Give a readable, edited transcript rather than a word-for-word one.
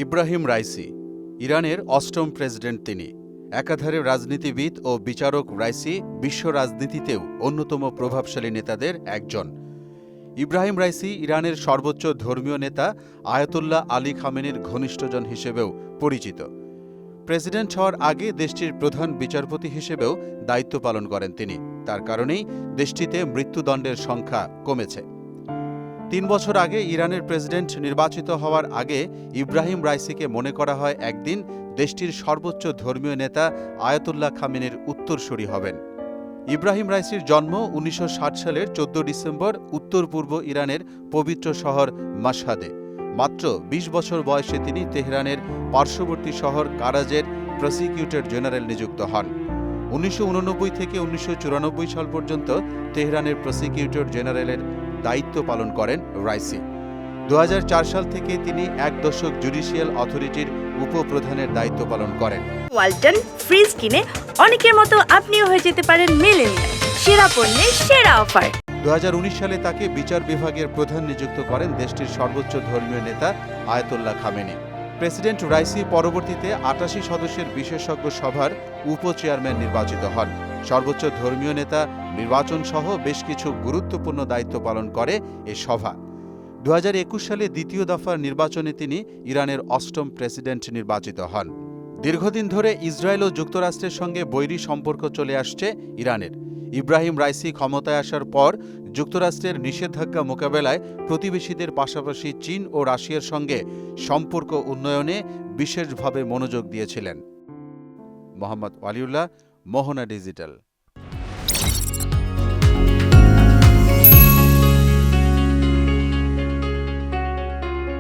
Ebrahim Raisi ইরানের অষ্টম president তিনি। একাধারে রাজনীতিবিদ ও বিচারক রাইসি বিশ্ব রাজনীতিতেও অন্যতম প্রভাবশালী নেতাদের একজন। ইব্রাহিম রাইসি ইরানের সর্বোচ্চ ধর্মীয় নেতা আয়াতুল্লাহ আলী খামেনির ঘনিষ্ঠজন হিসেবেও পরিচিত। প্রেসিডেন্ট হওয়ার আগে দেশটির প্রধান বিচারপতি হিসেবেও দায়িত্ব পালন করেন তিনি। তার কারণেই দেশটিতে মৃত্যুদণ্ডের সংখ্যা কমেছে। ৩ বছর আগে ইরানের প্রেসিডেন্ট নির্বাচিত হওয়ার আগে ইব্রাহিম রাইসিকে মনে করা হয় একদিন দেশটির সর্বোচ্চ ধর্মীয় নেতা আয়াতুল্লাহ খামেনির উত্তরসূরি হবেন। ইব্রাহিম রাইসির জন্ম ১৯৬০ সালের ১৪ ডিসেম্বর উত্তর পূর্ব ইরানের পবিত্র শহর মাশহাদে। মাত্র ২০ বছর বয়সে তিনি তেহরানের পার্শ্ববর্তী শহর কারাজের প্রসিকিউটর জেনারেল নিযুক্ত হন। ১৯৮৯ থেকে ১৯৯৪ সাল পর্যন্ত তেহরানের প্রসিকিউটর জেনারেলের দায়িত্ব পালন করেন রাইসি। ২০০৪ সাল থেকে তিনি এক দশক জুডিশিয়াল অথরিটির উপপ্রধানের দায়িত্ব পালন করেন। ওয়ালটন ফ্রিজ কিনে অনেকের মতো আপনিও হয়ে যেতে পারেন মিলেনিয়াল। সেরা পণ্যের সেরা অফার। ২০১৯ সালে তাকে বিচার বিভাগের প্রধান নিযুক্ত করেন দেশটির সর্বোচ্চ ধর্মীয় নেতা আয়াতুল্লাহ খামেনি। প্রেসিডেন্ট রাইসি পরবর্তীতে ৮৮ সদস্যের বিশেষজ্ঞ সভার উপ-চেয়ারম্যান নির্বাচিত হন। সর্বোচ্চ ধর্মীয় নেতা নির্বাচন সহ বেশ কিছু গুরুত্বপূর্ণ দায়িত্ব পালন করে এ সভা। ২০২১ সালে দ্বিতীয় দফার নির্বাচনে তিনি ইরানের অষ্টম প্রেসিডেন্ট নির্বাচিত হন। দীর্ঘদিন ধরে ইসরায়েল ও যুক্তরাষ্ট্রের সঙ্গে বৈরী সম্পর্ক চলে আসছে ইরানের। ইব্রাহিম রাইসি ক্ষমতায় আসার পর যুক্তরাষ্ট্রের নিষেধাজ্ঞা মোকাবেলায় প্রতিবেশীদের পাশাপাশি চীন ও রাশিয়ার সঙ্গে সম্পর্ক উন্নয়নে বিশেষভাবে মনোযোগ দিয়েছিলেন। মোহাম্মদ ওয়ালিউল্লাহ, মোহনা ডিজিটাল।